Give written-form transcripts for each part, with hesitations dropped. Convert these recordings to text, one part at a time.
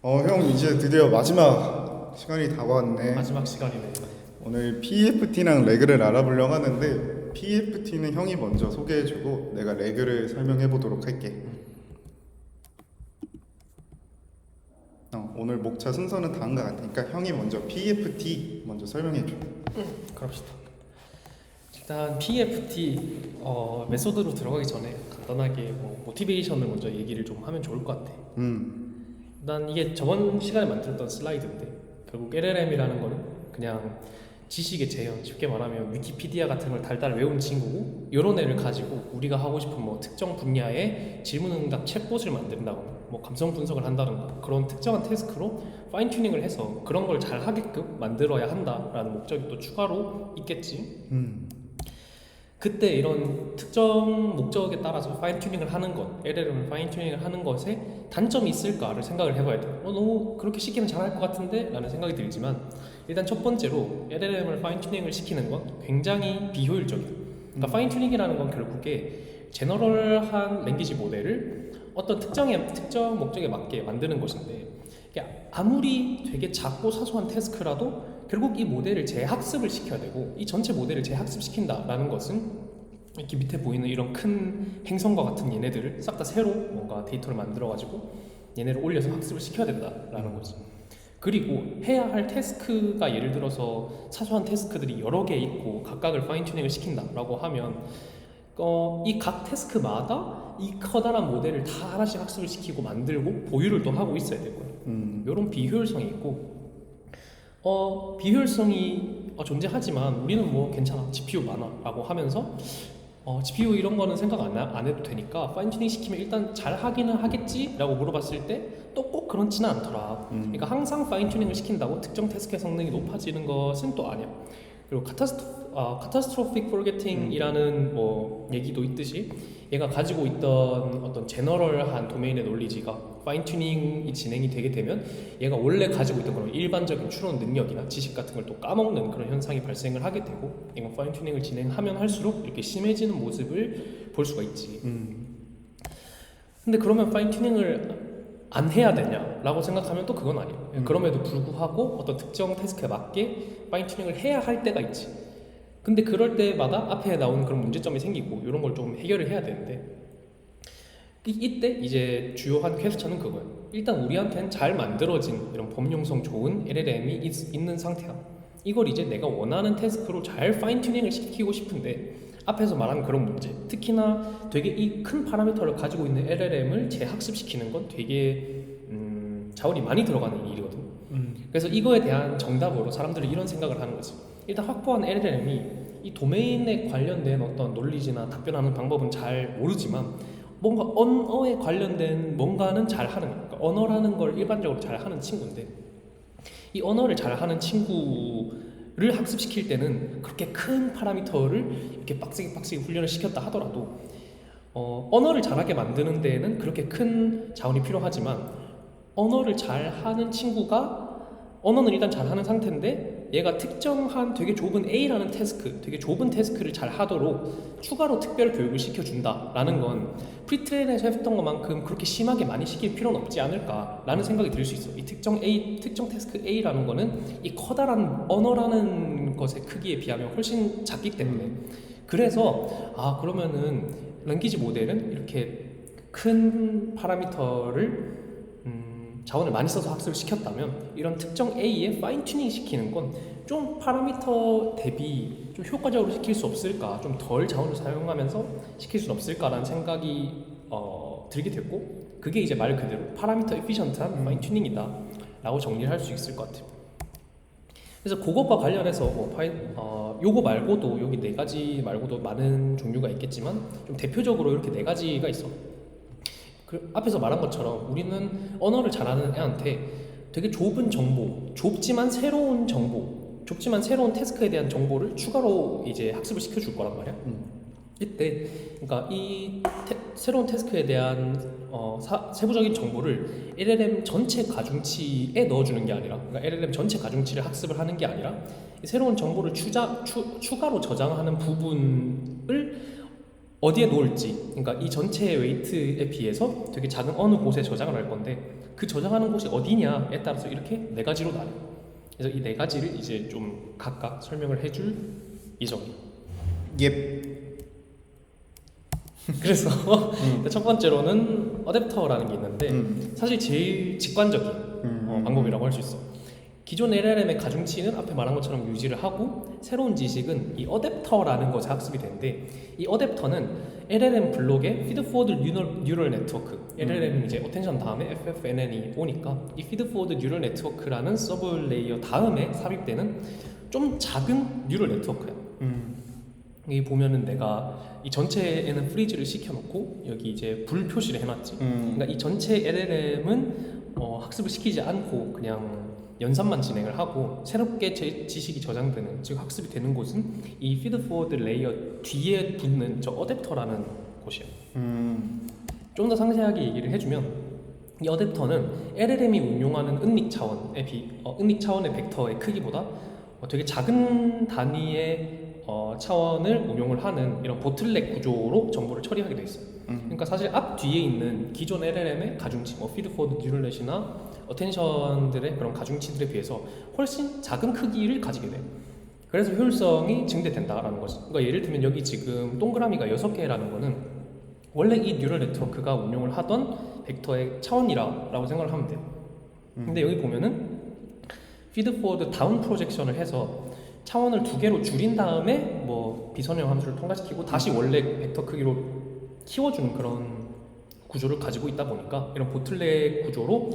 형 이제 드디어 마지막 시간이 다가왔네. 마지막 시간이네. 오늘 PFT랑 레그를 알아보려고 하는데 PFT는 형이 먼저 소개해주고 내가 레그를 설명해 보도록 할게. 오늘 목차 순서는 다음과 같으니까 형이 먼저 PFT 먼저 설명해줘. 그럽시다. 일단 PFT 메소드로 들어가기 전에 간단하게 모티베이션을 먼저 얘기를 좀 하면 좋을 것 같아. 일단 이게 저번 시간에 만들었던 슬라이드인데 결국 LLM이라는 거는 그냥 지식의 재현, 쉽게 말하면 위키피디아 같은 걸 달달 외운 친구고, 이런 애를 가지고 우리가 하고 싶은 특정 분야의 질문응답 챗봇을 만든다거나 감성 분석을 한다든가 그런 특정한 태스크로 파인 튜닝을 해서 그런 걸 잘 하게끔 만들어야 한다라는 목적이 또 추가로 있겠지. 그때 이런 특정 목적에 따라서 파인 튜닝을 하는 것, LLM을 파인 튜닝을 하는 것에 단점이 있을까를 생각을 해봐야 돼. 너무 그렇게 시키면 잘할 것 같은데? 라는 생각이 들지만, 일단 첫 번째로 LLM을 파인 튜닝을 시키는 건 굉장히 비효율적이다. 그러니까 파인 튜닝이라는 건 결국에 제너럴한 랭귀지 모델을 어떤 특정 목적에 맞게 만드는 것인데, 이게 아무리 되게 작고 사소한 태스크라도 결국 이 모델을 재학습을 시켜야 되고, 이 전체 모델을 재학습시킨다라는 것은 이렇게 밑에 보이는 이런 큰 행성과 같은 얘네들을 싹 다 새로 뭔가 데이터를 만들어가지고 얘네를 올려서 학습을 시켜야 된다라는 거지. 그리고 해야 할 태스크가 예를 들어서 사소한 태스크들이 여러 개 있고 각각을 파인 튜닝을 시킨다라고 하면 이 각 태스크마다 이 커다란 모델을 다 하나씩 학습을 시키고 만들고 보유를 또 하고 있어야 되고요. 이런 비효율성이 있고, 비효율성이 존재하지만 우리는 괜찮아, GPU 많아 라고 하면서 GPU 이런 거는 생각 안 해도 되니까 파인 튜닝 시키면 일단 잘 하기는 하겠지 라고 물어봤을 때 또 꼭 그렇지는 않더라. 그러니까 항상 파인 튜닝을 시킨다고 특정 태스크의 성능이 높아지는 것은 또 아니야. 그리고 카타스트로픽 포르게팅이라는 얘기도 있듯이, 얘가 가지고 있던 어떤 제너럴한 도메인의 논리지가 파인 튜닝이 진행이 되게 되면 얘가 원래 가지고 있던 그런 일반적인 추론 능력이나 지식 같은 걸 또 까먹는 그런 현상이 발생을 하게 되고, 얘가 파인 튜닝을 진행하면 할수록 이렇게 심해지는 모습을 볼 수가 있지. 근데 그러면 파인 튜닝을 안 해야 되냐라고 생각하면 또 그건 아니에요. 그럼에도 불구하고 어떤 특정 태스크에 맞게 파인 튜닝을 해야 할 때가 있지. 근데 그럴 때마다 앞에 나온 그런 문제점이 생기고 이런 걸 좀 해결을 해야 되는데, 이때 이제 주요한 퀘스천은 그거예요. 일단 우리한테는 잘 만들어진 이런 범용성 좋은 LLM이 있는 상태야. 이걸 이제 내가 원하는 태스크로 잘 파인 튜닝을 시키고 싶은데, 앞에서 말한 그런 문제, 특히나 되게 이 큰 파라미터를 가지고 있는 LLM을 재학습시키는 건 되게 자원이 많이 들어가는 일이거든. 그래서 이거에 대한 정답으로 사람들이 이런 생각을 하는 거지. 일단 확보한 LLM이 이 도메인에 관련된 어떤 논리지나 답변하는 방법은 잘 모르지만 뭔가 언어에 관련된 뭔가는 잘 하는 거야. 그러니까 언어라는 걸 일반적으로 잘 하는 친구인데, 이 언어를 잘 하는 친구를 학습시킬 때는 그렇게 큰 파라미터를 이렇게 빡세게 훈련을 시켰다 하더라도 언어를 잘하게 만드는 데에는 그렇게 큰 자원이 필요하지만, 언어를 잘하는 친구가 언어는 일단 잘하는 상태인데 얘가 특정한 되게 좁은 A라는 태스크, 되게 좁은 태스크를 잘 하도록 추가로 특별 교육을 시켜준다라는 건 프리트레인에서 했던 것만큼 그렇게 심하게 많이 시킬 필요는 없지 않을까라는 생각이 들 수 있어. 이 특정 태스크 A라는 거는 이 커다란 언어라는 것의 크기에 비하면 훨씬 작기 때문에, 그래서 그러면은 랭귀지 모델은 이렇게 큰 파라미터를 자원을 많이 써서 학습을 시켰다면 이런 특정 A에 파인 튜닝 시키는 건 좀 파라미터 대비 좀 효과적으로 시킬 수 없을까, 좀 덜 자원을 사용하면서 시킬 수 없을까라는 생각이 들게 됐고, 그게 이제 말 그대로 파라미터 에피션트한 파인 튜닝이다 라고 정리를 할 수 있을 것 같아요. 그래서 그것과 관련해서 요거 말고도, 여기 네 가지 말고도 많은 종류가 있겠지만 좀 대표적으로 이렇게 네 가지가 있어. 그 앞에서 말한 것처럼 우리는 언어를 잘하는 애한테 되게 좁은 정보, 좁지만 새로운 태스크에 대한 정보를 추가로 이제 학습을 시켜줄 거란 말이야. 이때 그러니까 이 새로운 태스크에 대한 세부적인 정보를 LLM 전체 가중치에 넣어주는 게 아니라, 그러니까 LLM 전체 가중치를 학습을 하는 게 아니라 이 새로운 정보를 추가로 저장하는 부분을 어디에 놓을지, 그러니까 이 전체 웨이트에 비해서 되게 작은 어느 곳에 저장을 할 건데 그 저장하는 곳이 어디냐에 따라서 이렇게 네 가지로 나눠요. 그래서 이 네 가지를 이제 좀 각각 설명을 해줄 예정이에요. 예. 그래서 첫 번째로는 어댑터라는 게 있는데 사실 제일 직관적인 방법이라고 할 수 있어. 기존 LLM의 가중치는 앞에 말한 것처럼 유지를 하고 새로운 지식은 이 어댑터라는 것에 학습이 되는데 이 어댑터는 LLM 블록의 피드포워드 뉴럴 네트워크 LLM은 이제 어텐션 다음에 FFNN이 오니까 이 피드포워드 뉴럴 네트워크라는 서브 레이어 다음에 삽입되는 좀 작은 뉴럴 네트워크야. 여기 보면은 내가 이 전체에는 프리즈를 시켜놓고 여기 이제 불 표시를 해놨지. 그러니까 이 전체 LLM은 학습을 시키지 않고 그냥 연산만 진행을 하고 새롭게 지식이 저장되는, 즉 학습이 되는 곳은 이 피드포워드 레이어 뒤에 붙는 저 어댑터라는 곳이에요. 좀 더 상세하게 얘기를 해주면 이 어댑터는 LLM이 운용하는 은닉 차원의 벡터의 크기보다 되게 작은 단위의 차원을 운용을 하는 이런 보틀넥 구조로 정보를 처리하게 돼 있어요. 그러니까 사실 앞 뒤에 있는 기존 LLM의 가중치, 피드포워드 뉴럴넷이나 어텐션들의 그런 가중치들에 비해서 훨씬 작은 크기를 가지게 돼요. 그래서 효율성이 증대된다라는 거지. 그러니까 예를 들면 여기 지금 동그라미가 6개라는 거는 원래 이 뉴럴 네트워크가 운용을 하던 벡터의 차원이라고 생각을 하면 돼요. 근데 여기 보면은 피드포워드 다운 프로젝션을 해서 차원을 2개로 줄인 다음에 뭐 비선형 함수를 통과시키고 다시 원래 벡터 크기로 키워주는 그런 구조를 가지고 있다 보니까 이런 보틀넥 구조로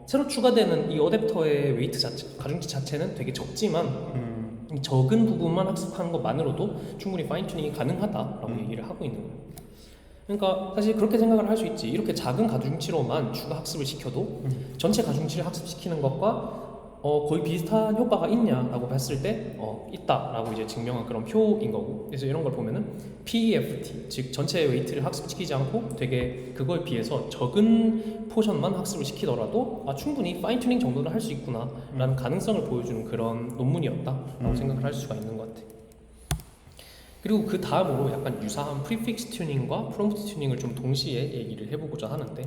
새로 추가되는 이 어댑터의 웨이트 자체, 가중치 자체는 되게 적지만 이 적은 부분만 학습하는 것만으로도 충분히 파인 튜닝이 가능하다라고 얘기를 하고 있는 거예요. 그러니까 사실 그렇게 생각을 할 수 있지. 이렇게 작은 가중치로만 추가 학습을 시켜도 전체 가중치를 학습시키는 것과 거의 비슷한 효과가 있냐라고 봤을 때 있다라고 이제 증명한 그런 표인 거고. 그래서 이런 걸 보면은 PEFT, 즉 전체 웨이트를 학습시키지 않고 되게 그거에 비해서 적은 포션만 학습을 시키더라도 충분히 파인 튜닝 정도는 할 수 있구나라는 가능성을 보여주는 그런 논문이었다라고 생각을 할 수가 있는 것 같아. 그리고 그 다음으로 약간 유사한 프리픽스 튜닝과 프롬프트 튜닝을 좀 동시에 얘기를 해보고자 하는데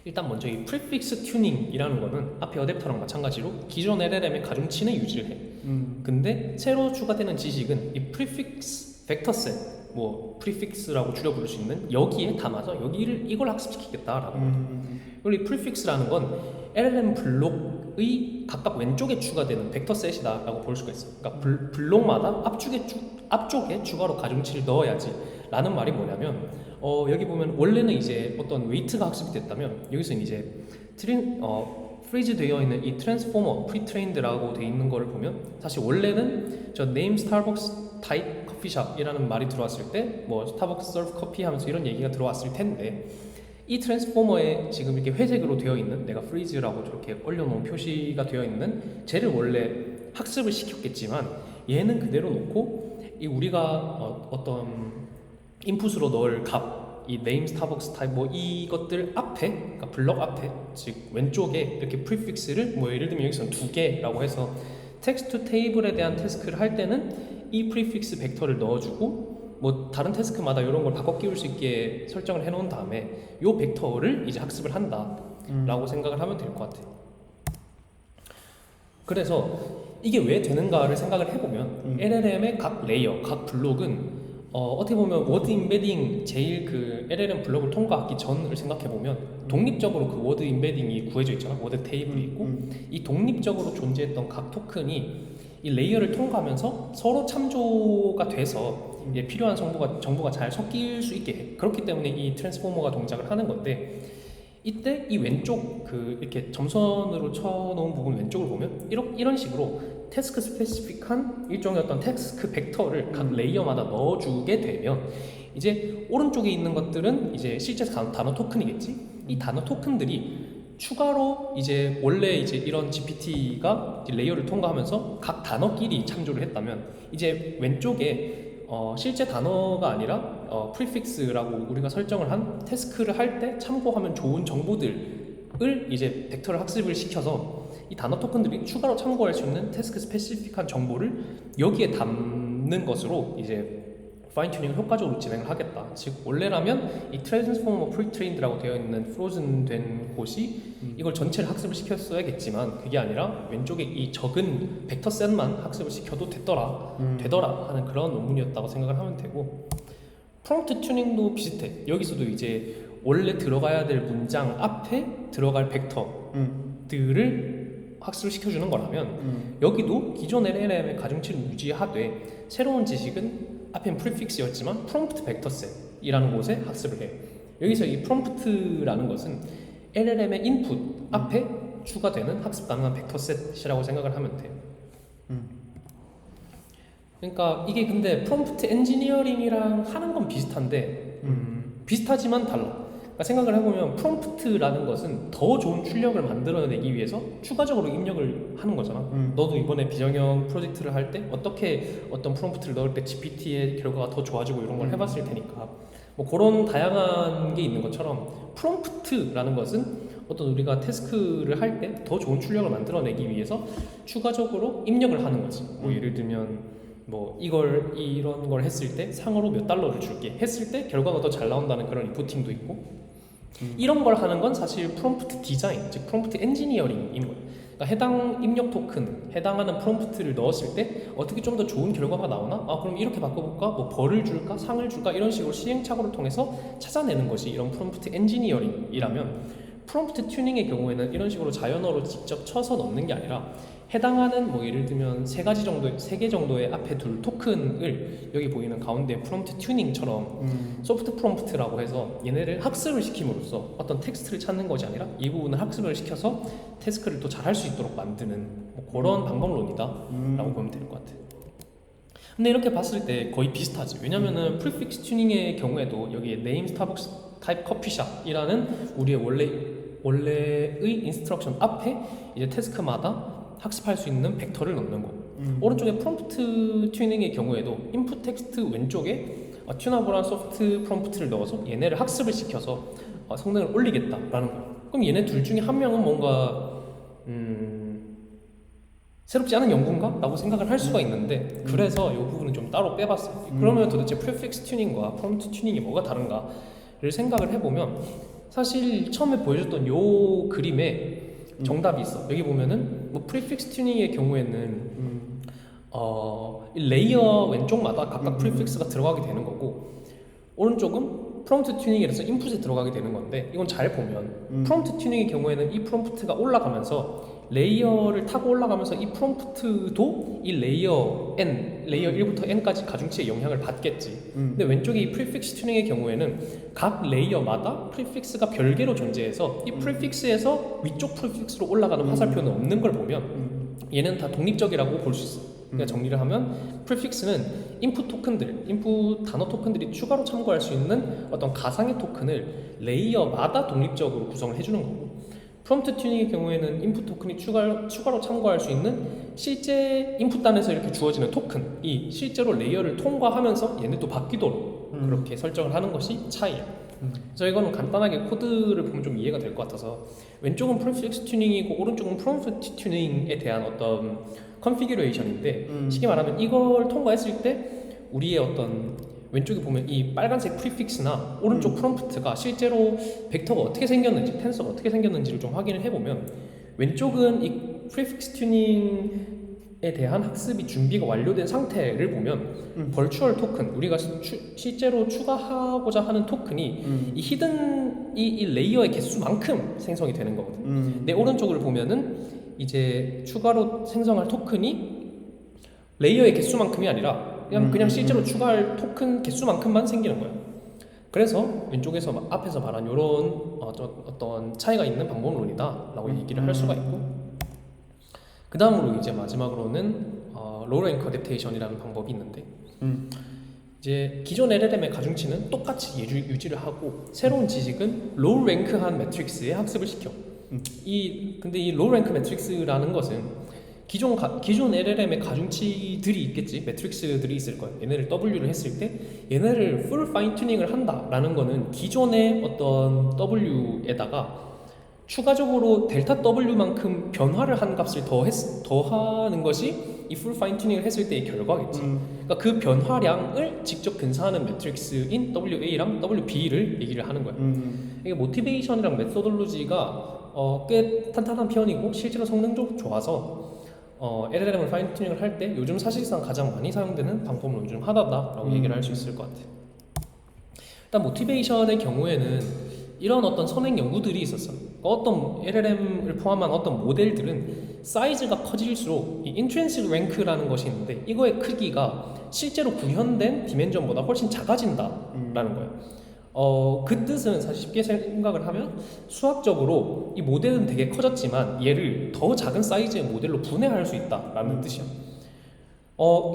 일단 먼저 이 프리픽스 튜닝이라는 거는 앞에 어댑터랑 마찬가지로 기존 LLM의 가중치는 유지를 해. 근데 새로 추가되는 지식은 이 프리픽스 벡터셋, 뭐 프리픽스라고 줄여 부를 수 있는 여기에 담아서 이걸 학습시키겠다라는 거죠. 그리고 이 프리픽스라는 건 LLM 블록의 각각 왼쪽에 추가되는 벡터셋이다라고 볼 수가 있어요. 그러니까 블록마다 앞쪽에 추가로 가중치를 넣어야지 라는 말이 뭐냐면 여기 보면 원래는 이제 어떤 웨이트가 학습이 됐다면 여기서 이제 프리즈 되어 있는 이 트랜스포머 프리트레인드라고 되어 있는 거를 보면 사실 원래는 저 네임 스타벅스 타입 커피숍이라는 말이 들어왔을 때 뭐 스타벅스 서브 커피 하면서 이런 얘기가 들어왔을 텐데 이 트랜스포머에 지금 이렇게 회색으로 되어 있는 내가 프리즈라고 저렇게 올려놓은 표시가 되어 있는 쟤를 원래 학습을 시켰겠지만 얘는 그대로 놓고 이 우리가 어떤 인풋으로 넣을 값, 이 네임 스타벅스 타입 뭐 이것들 앞에, 그러니까 블럭 앞에, 즉 왼쪽에 이렇게 프리픽스를 뭐 예를 들면 여기서는 2개라고 해서 텍스트 테이블에 대한 태스크를 할 때는 이 프리픽스 벡터를 넣어주고 뭐 다른 태스크마다 이런 걸 바꿔 끼울 수 있게 설정을 해놓은 다음에 이 벡터를 이제 학습을 한다라고 생각을 하면 될 것 같아요. 그래서 이게 왜 되는가를 생각을 해보면 LLM의 각 레이어, 각 블록은 어떻게 보면 워드 임베딩 제일 그 LLM 블록을 통과하기 전을 생각해보면 독립적으로 그 워드 임베딩이 구해져 있잖아. 워드 테이블이 있고 이 독립적으로 존재했던 각 토큰이 이 레이어를 통과하면서 서로 참조가 돼서 필요한 정보가 잘 섞일 수 있게 해. 그렇기 때문에 이 트랜스포머가 동작을 하는 건데 이때 이 왼쪽 그 이렇게 점선으로 쳐놓은 부분 왼쪽을 보면 이런 식으로 태스크 스페시픽한 일종의 어떤 태스크 벡터를 각 레이어마다 넣어주게 되면 이제 오른쪽에 있는 것들은 이제 실제 단어 토큰이겠지. 이 단어 토큰들이 추가로 이제 원래 이제 이런 GPT가 이제 레이어를 통과하면서 각 단어끼리 참조를 했다면 이제 왼쪽에 실제 단어가 아니라 프리픽스라고 우리가 설정을 한 태스크를 할 때 참고하면 좋은 정보들을 이제 벡터를 학습을 시켜서 이 단어 토큰들이 추가로 참고할 수 있는 태스크 스페시픽한 정보를 여기에 담는 것으로 이제 파인 튜닝을 효과적으로 진행을 하겠다. 즉 원래라면 이 트랜스포머 프리트레인드라고 되어 있는 프로즌 된 곳이 이걸 전체를 학습을 시켰어야겠지만 그게 아니라 왼쪽에 이 적은 벡터 셋만 학습을 시켜도 되더라 하는 그런 논문이었다고 생각을 하면 되고, 프롬프트 튜닝도 비슷해. 여기서도 이제 원래 들어가야 될 문장 앞에 들어갈 벡터들을 학습을 시켜주는 거라면 여기도 기존 LLM의 가중치를 유지하되 새로운 지식은 앞엔 프리픽스였지만 프롬프트 벡터셋이라는 곳에 학습을 해. 여기서 이 프롬프트라는 것은 LLM의 인풋 앞에 추가되는 학습 가능한 벡터셋이라고 생각을 하면 돼. 그러니까 이게 근데 프롬프트 엔지니어링이랑 하는 건 비슷한데 비슷하지만 달라. 그러니까 생각을 해보면 프롬프트라는 것은 더 좋은 출력을 만들어내기 위해서 추가적으로 입력을 하는 거잖아. 너도 이번에 비정형 프로젝트를 할 때 어떻게 어떤 프롬프트를 넣을 때 GPT의 결과가 더 좋아지고 이런 걸 해봤을 테니까 뭐 그런 다양한 게 있는 것처럼 프롬프트라는 것은 어떤 우리가 태스크를 할 때 더 좋은 출력을 만들어내기 위해서 추가적으로 입력을 하는 거지. 뭐 예를 들면 뭐 이런 걸 했을 때 상으로 몇 달러를 줄게 했을 때 결과가 더 잘 나온다는 그런 리포팅도 있고 이런 걸 하는 건 사실 프롬프트 디자인, 즉 프롬프트 엔지니어링인 거예요. 그러니까 해당 입력 토큰, 해당하는 프롬프트를 넣었을 때 어떻게 좀 더 좋은 결과가 나오나? 아 그럼 이렇게 바꿔볼까? 뭐 벌을 줄까? 상을 줄까? 이런 식으로 시행착오를 통해서 찾아내는 것이 이런 프롬프트 엔지니어링이라면, 프롬프트 튜닝의 경우에는 이런 식으로 자연어로 직접 쳐서 넣는 게 아니라 해당하는 뭐 예를 들면 세 개 정도의 앞에 둘 토큰을 여기 보이는 가운데 프롬프트 튜닝처럼 소프트 프롬프트라고 해서 얘네를 학습을 시킴으로써 어떤 텍스트를 찾는 것이 아니라 이 부분을 학습을 시켜서 태스크를 또 잘할 수 있도록 만드는 뭐 그런 방법론이다라고 보면 될 것 같아요. 근데 이렇게 봤을 때 거의 비슷하지. 왜냐면은 프리픽스 튜닝의 경우에도 여기에 네임 스타벅스 타입 커피숍이라는 우리의 원래의 인스트럭션 앞에 이제 태스크마다 학습할 수 있는 벡터를 넣는 거고, 오른쪽에 프롬프트 튜닝의 경우에도 인풋 텍스트 왼쪽에 튜너블한 소프트 프롬프트를 넣어서 얘네를 학습을 시켜서 성능을 올리겠다라는 거예요. 그럼 얘네 둘 중에 한 명은 뭔가 새롭지 않은 연구인가? 라고 생각을 할 수가 있는데 그래서 이 부분은 좀 따로 빼봤어요. 그러면 도대체 프리픽스 튜닝과 프롬프트 튜닝이 뭐가 다른가를 생각을 해보면 사실 처음에 보여줬던 요 그림에 정답이 있어. 여기 보면은 뭐 프리픽스 튜닝의 경우에는 이 레이어 왼쪽마다 각각 프리픽스가 들어가게 되는 거고, 오른쪽은 프롬프트 튜닝이라서 인풋에 들어가게 되는 건데, 이건 잘 보면 프롬프트 튜닝의 경우에는 이 프롬프트가 올라가면서 레이어를 타고 올라가면서 이 프롬프트도 이 레이어 1부터 n까지 가중치의 영향을 받겠지. 근데 왼쪽에 이 프리픽스 튜닝의 경우에는 각 레이어마다 프리픽스가 별개로 존재해서 이 프리픽스에서 위쪽 프리픽스로 올라가는 화살표는 없는 걸 보면 얘는 다 독립적이라고 볼 수 있어. 그러니까 정리를 하면 프리픽스는 인풋 단어 토큰들이 추가로 참고할 수 있는 어떤 가상의 토큰을 레이어마다 독립적으로 구성을 해주는 거고, 프롬프트 튜닝의 경우에는 인풋 토큰이 추가로 참고할 수 있는 실제 인풋단에서 이렇게 주어지는 토큰이 실제로 레이어를 통과하면서 얘네도 바뀌도록 그렇게 설정을 하는 것이 차이야. 그래서 이거는 간단하게 코드를 보면 좀 이해가 될 것 같아서, 왼쪽은 프리픽스 튜닝이고 오른쪽은 프롬프트 튜닝에 대한 어떤 컨피규레이션인데 쉽게 말하면 이걸 통과했을 때 우리의 어떤 왼쪽에 보면 이 빨간색 프리픽스나 오른쪽 프롬프트가 실제로 벡터가 어떻게 생겼는지, 텐서가 어떻게 생겼는지를 좀 확인을 해보면, 왼쪽은 이 프리픽스 튜닝에 대한 학습이 준비가 완료된 상태를 보면 벌추얼 토큰, 우리가 실제로 추가하고자 하는 토큰이 이 히든 이 레이어의 개수만큼 생성이 되는 거거든. 내 오른쪽을 보면은 이제 추가로 생성할 토큰이 레이어의 개수만큼이 아니라 그냥 실제로 추가할 토큰 개수만큼만 생기는 거예요. 그래서 왼쪽에서 앞에서 말한 이런 어떤 차이가 있는 방법론이다라고 얘기를 할 수가 있고, 그 다음으로 이제 마지막으로는 로우 랭크 어댑테이션이라는 방법이 있는데, 이제 기존 LLM의 가중치는 똑같이 유지를 하고 새로운 지식은 로우 랭크한 매트릭스에 학습을 시켜. 근데 이 로우 랭크 매트릭스라는 것은 기존 LLM의 가중치들이 있겠지, 매트릭스들이 있을 거예요. 얘네를 W를 했을 때 얘네를 풀 파인 튜닝을 한다라는 거는 기존의 어떤 W에다가 추가적으로 델타 W만큼 변화를 한 값을 더하는 것이 이 풀 파인 튜닝을 했을 때의 결과겠지. 그러니까 그 변화량을 직접 근사하는 매트릭스인 WA랑 WB를 얘기를 하는 거야. 이게 모티베이션이랑 메소돌로지가 꽤 탄탄한 편이고 실제로 성능도 좋아서 LLM을 파인 튜닝을 할 때 요즘 사실상 가장 많이 사용되는 방법론 중 하나다라고 얘기를 할 수 있을 것 같아. 일단 모티베이션의 경우에는 이런 어떤 선행 연구들이 있었어. 어떤 LLM을 포함한 어떤 모델들은 사이즈가 커질수록 이 인트린식 랭크라는 것이 있는데 이거의 크기가 실제로 구현된 디멘전보다 훨씬 작아진다라는 거예요. 그 뜻은 사실 쉽게 생각을 하면 수학적으로 이 모델은 되게 커졌지만 얘를 더 작은 사이즈의 모델로 분해할 수 있다라는 뜻이야.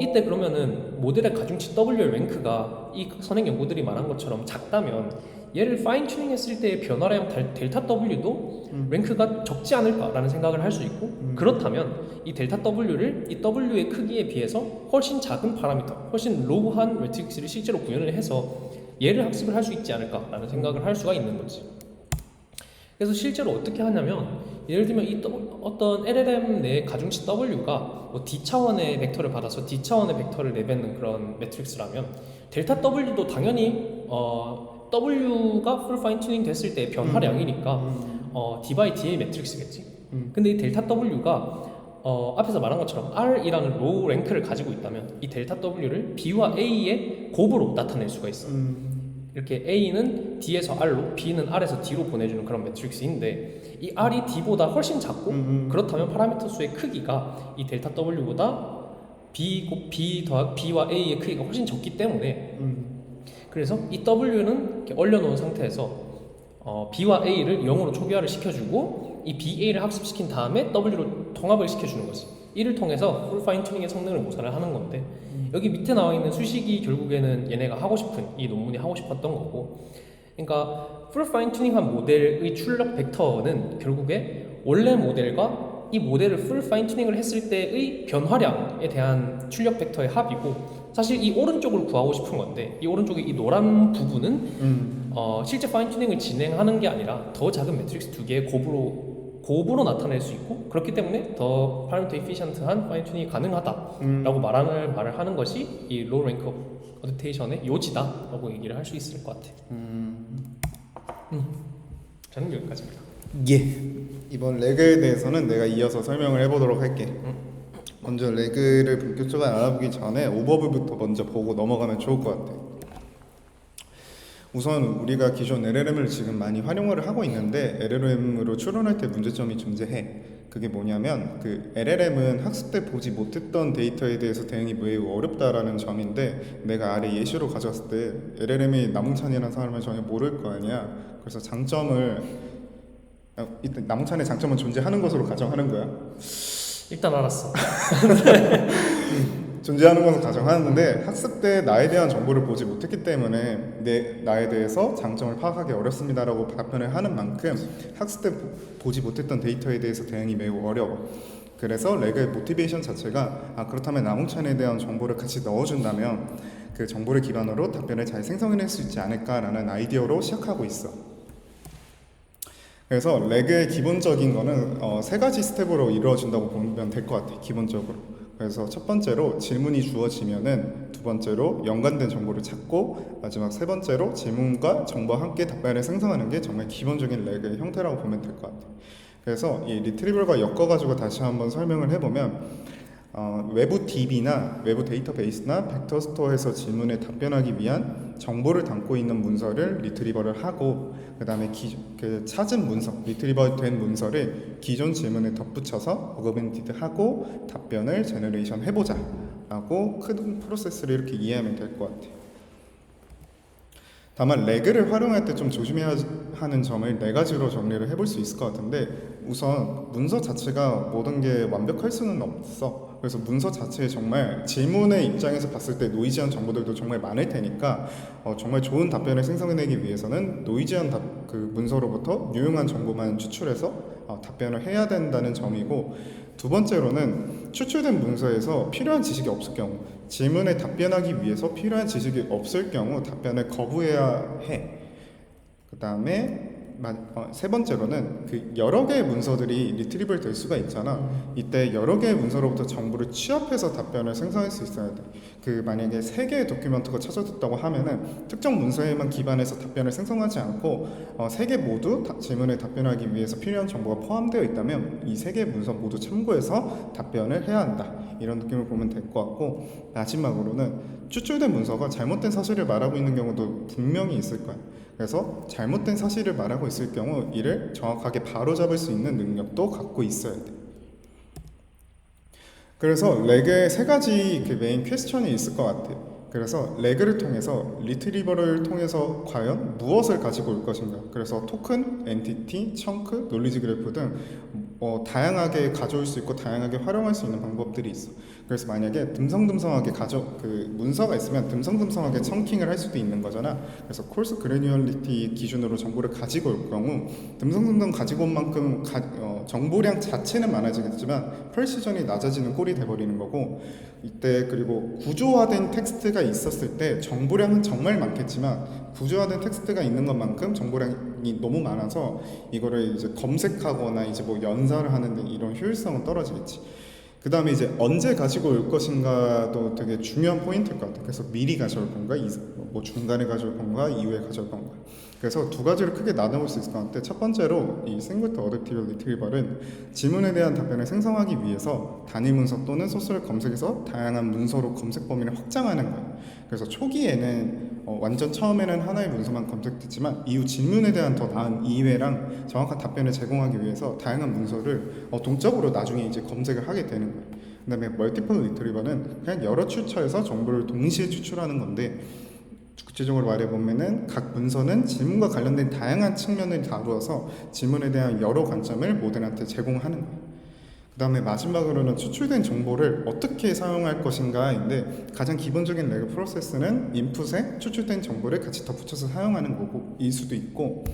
이때 그러면은 모델의 가중치 W의 랭크가 이 선행 연구들이 말한 것처럼 작다면 얘를 파인 튜닝 했을 때의 변화량 델타 W도 랭크가 적지 않을까라는 생각을 할 수 있고 그렇다면 이 델타 W를 이 W의 크기에 비해서 훨씬 작은 파라미터, 훨씬 로우한 매트릭스를 실제로 구현을 해서 얘를 학습을 할 수 있지 않을까라는 생각을 할 수가 있는 거지. 그래서 실제로 어떻게 하냐면 예를 들면 어떤 LLM 내 가중치 W가 뭐 D 차원의 벡터를 받아서 D 차원의 벡터를 내뱉는 그런 매트릭스라면 델타 W도 당연히 W가 풀 파인 튜닝 됐을 때의 변화량이니까 D by D의 매트릭스겠지. 근데 이 델타 W가 앞에서 말한 것처럼 R이라는 로우 랭크를 가지고 있다면 이 델타 W를 B와 A의 곱으로 나타낼 수가 있어. 이렇게 A는 D에서 R로, B는 R에서 D로 보내주는 그런 매트릭스인데 이 R이 D보다 훨씬 작고 그렇다면 파라미터 수의 크기가 이 델타 W보다 B와 A의 크기가 훨씬 적기 때문에 그래서 이 W는 이렇게 얼려놓은 상태에서 B와 A를 0으로 초기화를 시켜주고 이 BA를 학습시킨 다음에 W로 통합을 시켜주는 거지. 이를 통해서 풀 파인 튜닝의 성능을 모사를 하는 건데 여기 밑에 나와 있는 수식이 결국에는 얘네가 하고 싶은 이 논문이 하고 싶었던 거고 그러니까 풀 파인 튜닝한 모델의 출력 벡터는 결국에 원래 모델과 이 모델을 풀 파인 튜닝을 했을 때의 변화량에 대한 출력 벡터의 합이고 사실 이 오른쪽을 구하고 싶은 건데 이 오른쪽의 이 노란 부분은 실제 파인 튜닝을 진행하는 게 아니라 더 작은 매트릭스 두 개의 곱으로 나타낼 수 있고 그렇기 때문에 더 파라미터 이피션트한 파인 튜닝이 가능하다라고 말을 하는 것이 이 로우 랭크 어댑테이션의 요지다라고 얘기를 할 수 있을 것 같아. 저는 여기까지입니다. 예. 이번 레그에 대해서는 내가 이어서 설명을 해보도록 할게. 먼저 레그를 본격적으로 알아보기 전에 오버뷰부터 먼저 보고 넘어가면 좋을 것 같아. 우선 우리가 기존 LLM을 지금 많이 활용을 하고 있는데 LLM으로 추론할 때 문제점이 존재해. 그게 뭐냐면 그 LLM은 학습 때 보지 못했던 데이터에 대해서 대응이 매우 어렵다라는 점인데 내가 아래 예시로 가져왔을 때 LLM이 남웅찬이라는 사람을 전혀 모를 거 아니야. 그래서 장점을 일단 남웅찬의 장점은 존재하는 것으로 가정하는 거야. 일단 알았어. 존재하는 것을 가정하는데 학습 때 나에 대한 정보를 보지 못했기 때문에 나에 대해서 장점을 파악하기 어렵습니다라고 답변을 하는 만큼 학습 때 보지 못했던 데이터에 대해서 대응이 매우 어려워. 그래서 레그의 모티베이션 자체가 그렇다면 남웅찬에 대한 정보를 같이 넣어준다면 그 정보를 기반으로 답변을 잘 생성해낼 수 있지 않을까라는 아이디어로 시작하고 있어. 그래서 레그의 기본적인 거는 세 가지 스텝으로 이루어진다고 보면 될 것 같아. 기본적으로. 그래서 첫 번째로 질문이 주어지면은 두 번째로 연관된 정보를 찾고 마지막 세 번째로 질문과 정보와 함께 답변을 생성하는 게 정말 기본적인 레그의 형태라고 보면 될 것 같아. 그래서 이 리트리벌과 엮어가지고 다시 한번 설명을 해보면 외부 DB나 외부 데이터베이스나 벡터 스토어에서 질문에 답변하기 위한 정보를 담고 있는 문서를 리트리버를 하고 그 다음에 그 찾은 문서, 리트리버 된 문서를 기존 질문에 덧붙여서 어그멘티드 하고 답변을 제너레이션 해보자 라고 큰 프로세스를 이렇게 이해하면 될 것 같아요. 다만 레그를 활용할 때 좀 조심해야 하는 점을 네 가지로 정리를 해볼 수 있을 것 같은데 우선 문서 자체가 모든 게 완벽할 수는 없어. 그래서 문서 자체에 정말 질문의 입장에서 봤을 때 노이지한 정보들도 정말 많을 테니까 정말 좋은 답변을 생성해내기 위해서는 노이지한 그 문서로부터 유용한 정보만 추출해서 답변을 해야 된다는 점이고 두 번째로는 추출된 문서에서 필요한 지식이 없을 경우 질문에 답변하기 위해서 필요한 지식이 없을 경우 답변을 거부해야 해. 그 다음에 세 번째로는 그 여러 개의 문서들이 리트리블 될 수가 있잖아. 이때 여러 개의 문서로부터 정보를 취합해서 답변을 생성할 수 있어야 돼. 그 만약에 세 개의 도큐먼트가 찾아졌다고 하면은 특정 문서에만 기반해서 답변을 생성하지 않고 세 개 모두 질문에 답변하기 위해서 필요한 정보가 포함되어 있다면 이 세 개의 문서 모두 참고해서 답변을 해야 한다. 이런 느낌을 보면 될 것 같고, 마지막으로는 추출된 문서가 잘못된 사실을 말하고 있는 경우도 분명히 있을 거야. 그래서 잘못된 사실을 말하고 있을 경우 이를 정확하게 바로잡을 수 있는 능력도 갖고 있어야 돼. 그래서 레그에 세 가지 그 메인 퀘스천이 있을 것 같아요. 그래서 레그를 통해서 리트리버를 통해서 과연 무엇을 가지고 올 것인가. 그래서 토큰, 엔티티, 청크, 놀리지 그래프 등 다양하게 가져올 수 있고 다양하게 활용할 수 있는 방법들이 있어. 그래서 만약에 듬성듬성하게 그 문서가 있으면 듬성듬성하게 청킹을 할 수도 있는 거잖아. 그래서 콜스 그래뉴얼리티 기준으로 정보를 가지고 올 경우 듬성듬성 가지고 온 만큼 정보량 자체는 많아지겠지만 프레시전이 낮아지는 꼴이 돼버리는 거고, 이때 그리고 구조화된 텍스트가 있었을 때 정보량은 정말 많겠지만 구조화된 텍스트가 있는 것만큼 정보량이 너무 많아서 이거를 이제 검색하거나 이제 뭐 연산을 하는데 이런 효율성은 떨어지겠지. 그 다음에 이제 언제 가지고 올 것인가도 되게 중요한 포인트일 것 같아요. 그래서 미리 가져올 건가, 뭐 중간에 가져올 건가, 이후에 가져올 건가. 그래서 두 가지를 크게 나눠볼 수 있을 것 같아요. 첫 번째로 이 싱글터 어댑티브 리트리버는 지문에 대한 답변을 생성하기 위해서 단위 문서 또는 소스를 검색해서 다양한 문서로 검색 범위를 확장하는 거예요. 그래서 초기에는 완전 처음에는 하나의 문서만 검색했지만 이후 질문에 대한 더 나은 이해랑 정확한 답변을 제공하기 위해서 다양한 문서를 동적으로 나중에 이제 검색을 하게 되는 거예요. 그다음에 멀티플 리트리버는 그냥 여러 출처에서 정보를 동시에 추출하는 건데, 구체적으로 말해보면은 각 문서는 질문과 관련된 다양한 측면을 다루어서 질문에 대한 여러 관점을 모델한테 제공하는 거예요. 그 다음에 마지막으로는 추출된 정보를 어떻게 사용할 것인가인데, 가장 기본적인 레그 프로세스는 인풋에 추출된 정보를 같이 덧붙여서 사용하는 거고 일 수도 있고,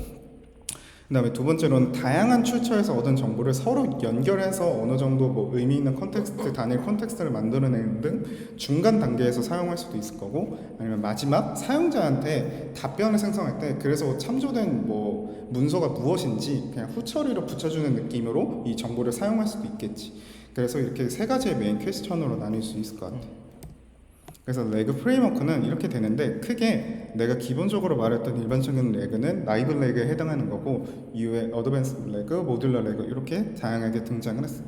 그 다음에 두 번째로는 다양한 출처에서 얻은 정보를 서로 연결해서 어느 정도 뭐 의미 있는 컨텍스트, 단일 컨텍스트를 만들어내는 등 중간 단계에서 사용할 수도 있을 거고, 아니면 마지막 사용자한테 답변을 생성할 때 그래서 참조된 뭐 문서가 무엇인지 그냥 후처리로 붙여주는 느낌으로 이 정보를 사용할 수도 있겠지. 그래서 이렇게 세 가지의 메인 퀘스천으로 나뉠 수 있을 것 같아. 그래서 레그 프레임워크는 이렇게 되는데, 크게 내가 기본적으로 말했던 일반적인 레그는 나이브 레그에 해당하는 거고, 이후에 어드밴스 레그, 모듈러 레그 이렇게 다양하게 등장을 했어.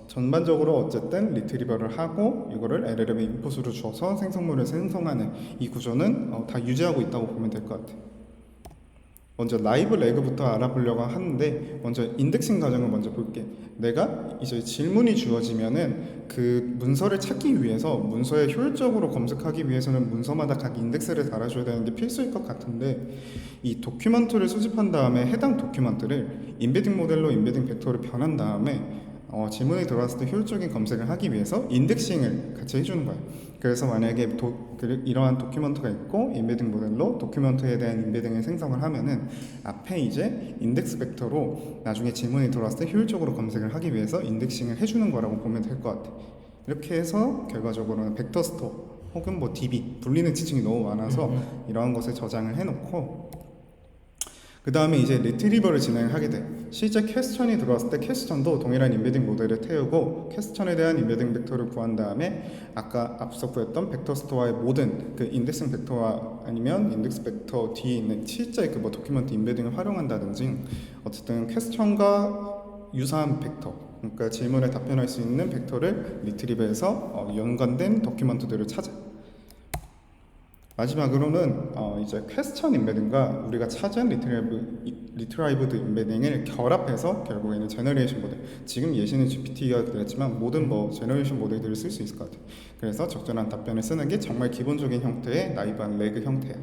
전반적으로 어쨌든 리트리버를 하고 이거를 LLM의 인풋으로 줘서 생성물을 생성하는 이 구조는 다 유지하고 있다고 보면 될 것 같아. 먼저 라이브 레그부터 알아보려고 하는데, 먼저 인덱싱 과정을 먼저 볼게. 내가 이제 질문이 주어지면은 그 문서를 찾기 위해서 문서에 효율적으로 검색하기 위해서는 문서마다 각 인덱스를 달아줘야 되는 게 필수일 것 같은데, 이 도큐먼트를 수집한 다음에 해당 도큐먼트를 인베딩 모델로 인베딩 벡터로 변한 다음에 질문이 들어왔을 때 효율적인 검색을 하기 위해서 인덱싱을 같이 해주는 거예요. 그래서 만약에 이러한 도큐먼트가 있고 인베딩 모델로 도큐먼트에 대한 인베딩을 생성을 하면은 앞에 이제 인덱스 벡터로 나중에 질문이 들어왔을 때 효율적으로 검색을 하기 위해서 인덱싱을 해주는 거라고 보면 될 것 같아요. 이렇게 해서 결과적으로는 벡터 스토어 혹은 뭐 DB, 불리는 지층이 너무 많아서 이러한 것에 저장을 해놓고, 그 다음에 이제 리트리버를 진행하게 돼. 실제 퀘스천이 들어왔을 때 퀘스천도 동일한 인베딩 모델을 태우고 퀘스천에 대한 인베딩 벡터를 구한 다음에 아까 앞서 구했던 벡터 스토어의 모든 그 인덱싱 벡터와 아니면 인덱스 벡터 뒤에 있는 실제 그 뭐 도큐먼트 인베딩을 활용한다든지, 어쨌든 퀘스천과 유사한 벡터, 그러니까 질문에 답변할 수 있는 벡터를 리트리버에서 연관된 도큐먼트들을 찾아. 마지막으로는 이제 퀘스천 인베딩과 우리가 찾은 리트라이브드 인베딩을 결합해서 결국에는 제너레이션 모델, 지금 예시는 GPT가 되었지만 모든 뭐 제너레이션 모델들을 쓸 수 있을 것 같아요. 그래서 적절한 답변을 쓰는 게 정말 기본적인 형태의 나이브한 레그 형태야.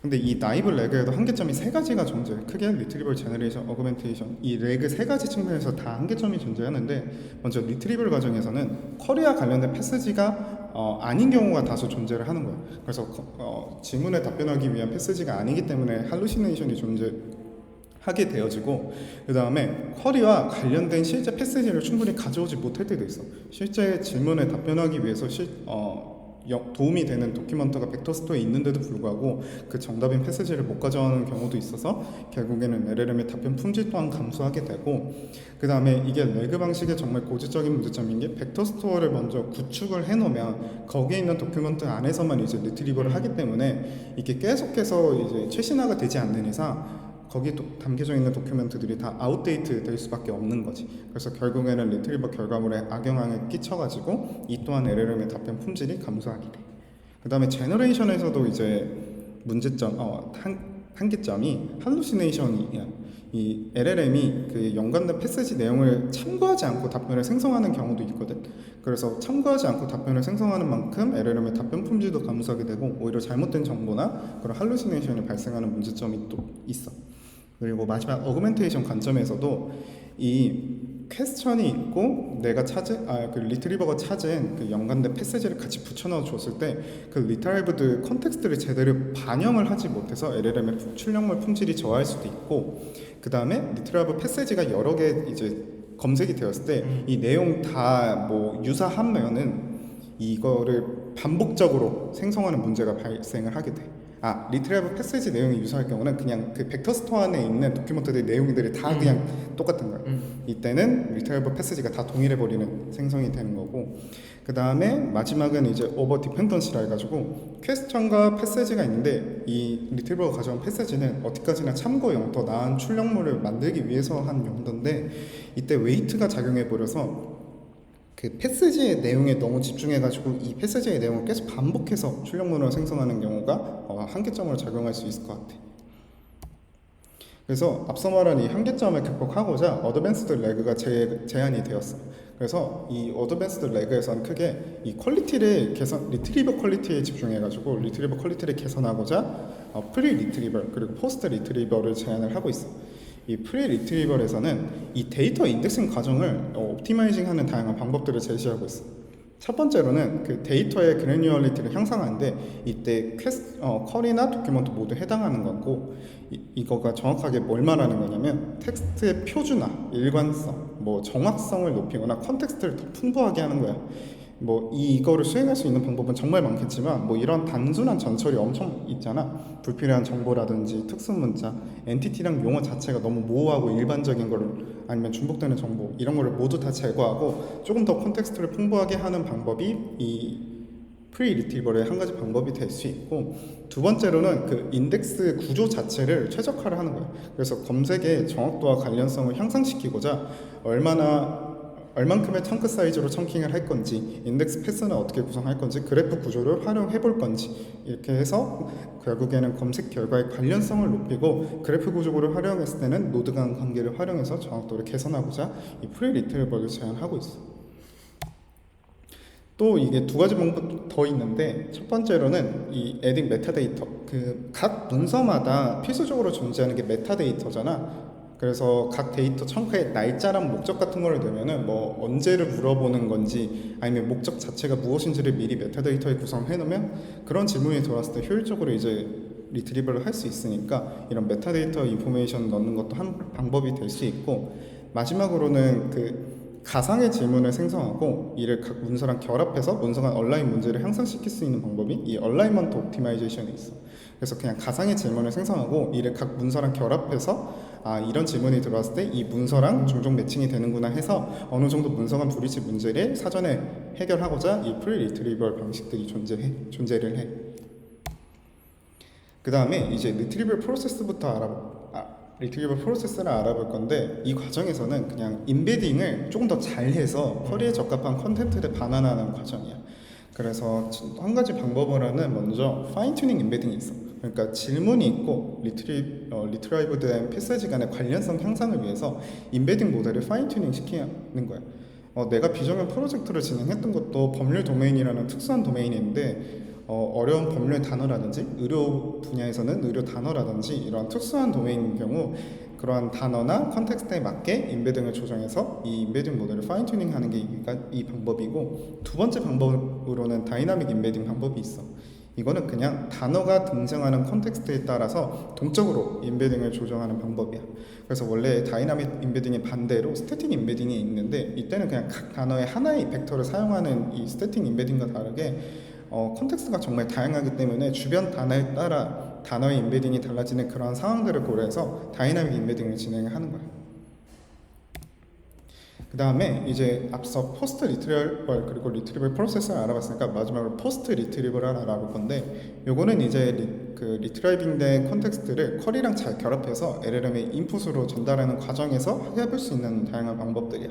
근데 이 나이브 레그에도 한계점이 세 가지가 존재해. 크게 리트리벌, 제너레이션, 어그멘테이션, 이 레그 세 가지 측면에서 다 한계점이 존재하는데, 먼저 리트리벌 과정에서는 쿼리와 관련된 패스지가 아닌 경우가 다소 존재를 하는 거예요. 그래서 질문에 답변하기 위한 패스지가 아니기 때문에 할루시네이션이 존재하게 되어지고, 그 다음에 쿼리와 관련된 실제 패스지를 충분히 가져오지 못할 때도 있어. 실제 질문에 답변하기 위해서 도움이 되는 도큐먼트가 벡터 스토어에 있는데도 불구하고 그 정답인 패스지를 못 가져오는 경우도 있어서 결국에는 LLM의 답변 품질 또한 감소하게 되고, 그 다음에 이게 레그 방식의 정말 고질적인 문제점인 게 벡터 스토어를 먼저 구축을 해놓으면 거기에 있는 도큐먼트 안에서만 이제 리트리버를 하기 때문에 이게 계속해서 이제 최신화가 되지 않는 이상 거기에 담겨져 있는 도큐멘트들이 다 아웃데이트 될 수밖에 없는 거지. 그래서 결국에는 리트리버 결과물에 악영향을 끼쳐가지고 이 또한 LLM의 답변 품질이 감소하게 돼. 그 다음에 제너레이션에서도 이제 문제점, 한계점이 할루시네이션이야. 이 LLM이 그 연관된 패스지 내용을 참고하지 않고 답변을 생성하는 경우도 있거든. 그래서 참고하지 않고 답변을 생성하는 만큼 LLM의 답변 품질도 감소하게 되고 오히려 잘못된 정보나 그런 할루시네이션이 발생하는 문제점이 또 있어. 그리고 마지막 어그멘테이션 관점에서도 이 퀘스천이 있고 내가 그 리트리버가 찾은 그 연관된 패스지를 같이 붙여넣어 줬을 때 그 리트라이브드 컨텍스트를 제대로 반영을 하지 못해서 LLM의 출력물 품질이 저하할 수도 있고, 그 다음에 리트라이브 패스지가 여러 개 이제 검색이 되었을 때 이 내용 다 뭐 유사하면은 이거를 반복적으로 생성하는 문제가 발생을 하게 돼. 리트라이브 패스지 내용이 유사할 경우는 그냥 그 벡터 스토어 안에 있는 도큐먼트들의 내용들이 다 그냥 똑같은 거야. 이때는 리트라이브 패스지가 다 동일해버리는 생성이 되는 거고, 그 다음에 마지막은 이제 오버 디펜던시라 해가지고 퀘스천과 패스지가 있는데 이 리트리버가 가져온 패스지는 어디까지나 참고용, 더 나은 출력물을 만들기 위해서 한 용도인데 이때 웨이트가 작용해버려서 그 패스지의 내용에 너무 집중해가지고 이 패스지의 내용을 계속 반복해서 출력문을 생성하는 경우가 한계점으로 작용할 수 있을 것 같아. 그래서 앞서 말한 이 한계점을 극복하고자 어드밴스드 레그가 제안이 되었어. 그래서 이 어드밴스드 레그에서는 크게 이 퀄리티를 리트리버 퀄리티에 집중해가지고 리트리버 퀄리티를 개선하고자 프리 리트리버 그리고 포스트 리트리버를 제안을 하고 있어. 이 프리 리트리버에서는 이 데이터 인덱싱 과정을 옵티마이징하는 다양한 방법들을 제시하고 있어. 첫 번째로는 그 데이터의 그래뉴얼리티를 향상하는데 이때 쿼리나 도큐먼트 모두 해당하는 거고, 이거가 정확하게 뭘 말하는 거냐면 텍스트의 표준화, 일관성, 뭐 정확성을 높이거나 컨텍스트를 더 풍부하게 하는 거야. 뭐 이거를 수행할 수 있는 방법은 정말 많겠지만 뭐 이런 단순한 전처리 엄청 있잖아. 불필요한 정보라든지 특수문자, 엔티티랑 용어 자체가 너무 모호하고 일반적인 거를 아니면 중복되는 정보 이런 거를 모두 다 제거하고 조금 더 컨텍스트를 풍부하게 하는 방법이 이 프리 리트리버의 한 가지 방법이 될 수 있고, 두 번째로는 그 인덱스 구조 자체를 최적화를 하는 거예요. 그래서 검색의 정확도와 관련성을 향상시키고자 얼만큼의 청크 사이즈로 청킹을 할 건지, 인덱스 패스는 어떻게 구성할 건지, 그래프 구조를 활용해 볼 건지 이렇게 해서 결국에는 검색 결과의 관련성을 높이고 그래프 구조를 활용했을 때는 노드 간 관계를 활용해서 정확도를 개선하고자 이 프리 리트리버를 제안하고 있어. 또 이게 두 가지 방법 더 있는데, 첫 번째로는 이 에딩 메타데이터, 그 각 문서마다 필수적으로 존재하는 게 메타데이터잖아. 그래서 각 데이터 청크에 날짜랑 목적 같은 거를 넣으면은 뭐 언제를 물어보는 건지 아니면 목적 자체가 무엇인지를 미리 메타데이터에 구성해 놓으면 그런 질문이 들어왔을 때 효율적으로 이제 리트리버를 할 수 있으니까 이런 메타데이터 인포메이션 넣는 것도 한 방법이 될 수 있고, 마지막으로는 그 가상의 질문을 생성하고 이를 각 문서랑 결합해서 문서 간 온라인 문제를 향상시킬 수 있는 방법이 이 얼라이먼트 옵티마이제이션에 있어. 그래서 그냥 가상의 질문을 생성하고 이를 각 문서랑 결합해서 이런 질문이 들어왔을 때 이 문서랑 종종 매칭이 되는구나 해서 어느 정도 문서 간 불일치 문제를 사전에 해결하고자 이 프리 리트리버 방식들이 존재를 해. 그 다음에 이제 리트리버 프로세스부터 리트리버 프로세스를 알아볼 건데, 이 과정에서는 그냥 인베딩을 조금 더 잘해서 쿼리에 적합한 컨텐츠를 반환하는 과정이야. 그래서 한 가지 방법으로는 먼저 파인 튜닝 인베딩이 있어. 그러니까 질문이 있고 리트라이브된 패스지 간의 관련성 향상을 위해서 인베딩 모델을 파인 튜닝 시키는 거야. 내가 비정형 프로젝트를 진행했던 것도 법률 도메인이라는 특수한 도메인인데 어려운 법률 단어라든지 의료 분야에서는 의료 단어라든지 이런 특수한 도메인인 경우 그러한 단어나 컨텍스트에 맞게 인베딩을 조정해서 이 인베딩 모델을 파인 튜닝하는 게 이 방법이고, 두 번째 방법으로는 다이나믹 인베딩 방법이 있어. 이거는 그냥 단어가 등장하는 컨텍스트에 따라서 동적으로 인베딩을 조정하는 방법이야. 그래서 원래 다이나믹 인베딩의 반대로 스태틱 인베딩이 있는데 이때는 그냥 각 단어의 하나의 벡터를 사용하는 이 스태틱 인베딩과 다르게 컨텍스트가 정말 다양하기 때문에 주변 단어에 따라 단어의 인베딩이 달라지는 그런 상황들을 고려해서 다이나믹 인베딩을 진행을 하는 거예요. 그 다음에 이제 앞서 포스트 리트리벌 그리고 리트리벌 프로세스를 알아봤으니까 마지막으로 포스트 리트리벌을 알아볼 건데, 요거는 이제 리트라이빙 된 컨텍스트를 쿼리랑 잘 결합해서 LLM의 인풋으로 전달하는 과정에서 해볼 수 있는 다양한 방법들이야.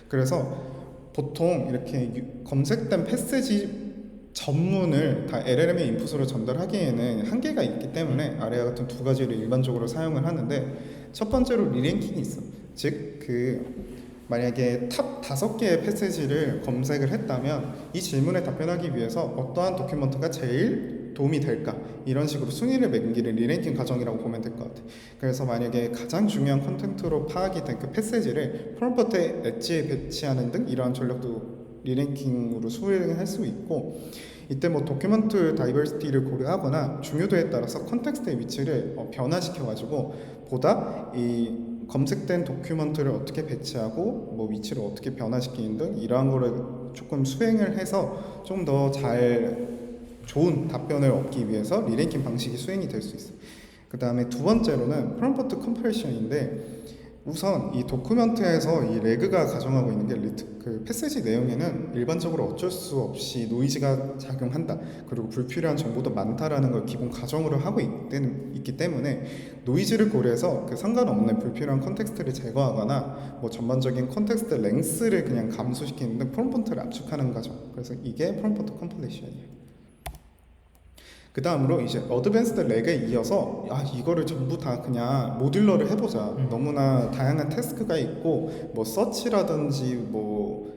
그래서 보통 이렇게 검색된 패스지 전문을 다 LLM의 인풋으로 전달하기에는 한계가 있기 때문에 아래와 같은 두 가지를 일반적으로 사용을 하는데, 첫 번째로 리랭킹이 있어. 즉 만약에 탑 5개의 패스지를 검색을 했다면 이 질문에 답변하기 위해서 어떠한 도큐먼트가 제일 도움이 될까, 이런 식으로 순위를 매기는 리랭킹 과정이라고 보면 될 것 같아요. 그래서 만약에 가장 중요한 컨텐츠로 파악이 된 그 패스지를 프롬프트의 엣지에 배치하는 등 이러한 전략도 리랭킹으로 수행을 할 수 있고, 이때 뭐 도큐먼트 다이버시티를 고려하거나 중요도에 따라서 컨텍스트의 위치를 변화시켜 가지고 보다 이 검색된 도큐먼트를 어떻게 배치하고 뭐 위치를 어떻게 변화시키는 등 이러한 거를 조금 수행을 해서 좀 더 좋은 답변을 얻기 위해서 리랭킹 방식이 수행이 될 수 있어요. 그 다음에 두 번째로는 프롬프트 컴프레션인데, 우선 이 도큐먼트에서 이 레그가 가정하고 있는 게 그 패스지 내용에는 일반적으로 어쩔 수 없이 노이즈가 작용한다, 그리고 불필요한 정보도 많다라는 걸 기본 가정으로 하고 있기 때문에 노이즈를 고려해서 그 상관없는 불필요한 컨텍스트를 제거하거나 뭐 전반적인 컨텍스트 랭스를 그냥 감소시키는 등 프롬프트를 압축하는 과정. 그래서 이게 프롬프트 컴플리션이에요. 그 다음으로 이제 어드밴스드 렉에 이어서 이거를 전부 다 그냥 모듈러를 해보자. 너무나 다양한 태스크가 있고 뭐 서치라든지 뭐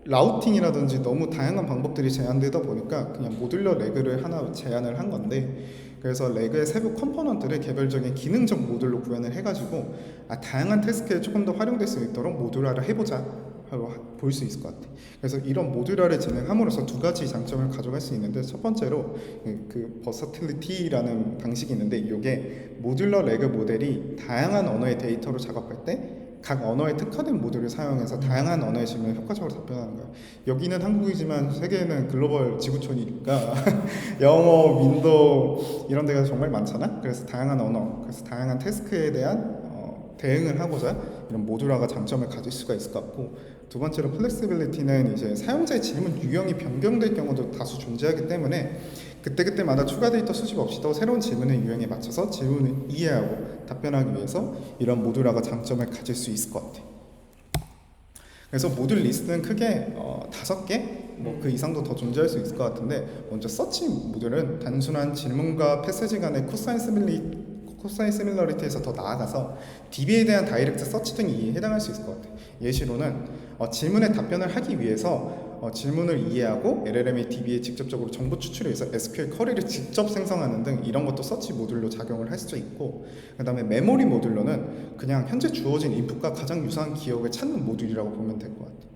라우팅이라든지 너무 다양한 방법들이 제한되다 보니까 그냥 모듈러 레그를 하나 제안을 한 건데, 그래서 레그의 세부 컴포넌트를 개별적인 기능적 모듈로 구현을 해가지고 다양한 태스크에 조금 더 활용될 수 있도록 모듈화를 해보자 볼 수 있을 것 같아. 그래서 이런 모듈화를 진행함으로써 두 가지 장점을 가져갈 수 있는데, 첫 번째로 그 버서틸리티라는 방식이 있는데, 이게 모듈러 레그 모델이 다양한 언어의 데이터로 작업할 때 각 언어에 특화된 모듈을 사용해서 다양한 언어의 질문에 효과적으로 답변하는 거야. 여기는 한국이지만 세계는 글로벌 지구촌이니까 영어, 민도 이런 데가 정말 많잖아. 그래서 다양한 언어, 그래서 다양한 태스크에 대한 대응을 하고자 이런 모듈화가 장점을 가질 수가 있을 것 같고, 두 번째로 플렉시빌리티는 이제 사용자의 질문 유형이 변경될 경우도 다수 존재하기 때문에 그때그때마다 추가 데이터 수집 없이도 새로운 질문의 유형에 맞춰서 질문을 이해하고 답변하기 위해서 이런 모듈화가 장점을 가질 수 있을 것 같아. 그래서 모듈 리스트는 크게 5개? 뭐 그 이상도 더 존재할 수 있을 것 같은데, 먼저 서치 모듈은 단순한 질문과 패스지 간의 코사인 시밀러리티에서 더 나아가서 DB에 대한 다이렉트 서치 등이 해당할 수 있을 것 같아요. 예시로는 질문에 답변을 하기 위해서 질문을 이해하고 LLM이 DB에 직접적으로 정보 추출을 해서 SQL 쿼리를 직접 생성하는 등 이런 것도 서치 모듈로 작용을 할 수 있고, 그 다음에 메모리 모듈로는 그냥 현재 주어진 인풋과 가장 유사한 기억을 찾는 모듈이라고 보면 될 것 같아요.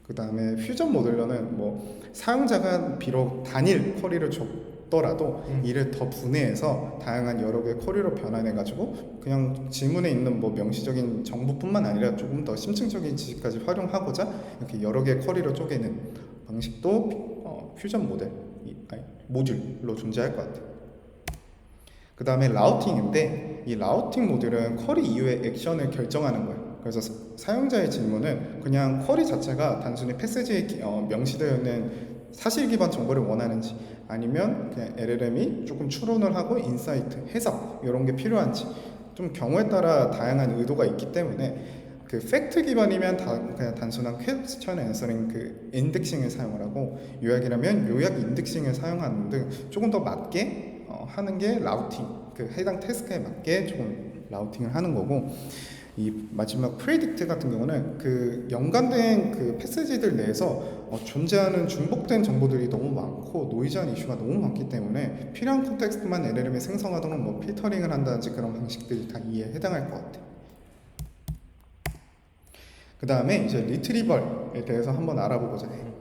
그 다음에 퓨전 모듈로는 뭐 사용자가 비록 단일 쿼리를 줬더라도 이를 더 분해해서 다양한 여러 개의 쿼리로 변환해가지고 그냥 질문에 있는 뭐 명시적인 정보뿐만 아니라 조금 더 심층적인 지식까지 활용하고자 이렇게 여러 개의 쿼리로 쪼개는 방식도 퓨전 모듈로 존재할 것 같아요. 그 다음에 라우팅인데, 이 라우팅 모듈은 쿼리 이후의 액션을 결정하는 거예요. 그래서 사용자의 질문은 그냥 쿼리 자체가 단순히 패스지에 명시되어 있는 사실 기반 정보를 원하는지, 아니면 그냥 LLM이 조금 추론을 하고 인사이트, 해석 이런 게 필요한지, 좀 경우에 따라 다양한 의도가 있기 때문에 그 팩트 기반이면 그냥 단순한 퀘스천 앤서링 그 인덱싱을 사용을 하고, 요약이라면 요약 인덱싱을 사용하는 등 조금 더 맞게 하는 게 라우팅, 그 해당 태스크에 맞게 조금 라우팅을 하는 거고, 이 마지막 프레딕트 같은 경우는 그 연관된 그 패스지들 내에서 존재하는 중복된 정보들이 너무 많고 노이즈한 이슈가 너무 많기 때문에 필요한 콘텍스트만 LLM이 생성하도록 뭐 필터링을 한다든지 그런 방식들이 다 이에 해당할 것 같아요. 그 다음에 이제 리트리벌에 대해서 한번 알아보고자 해요.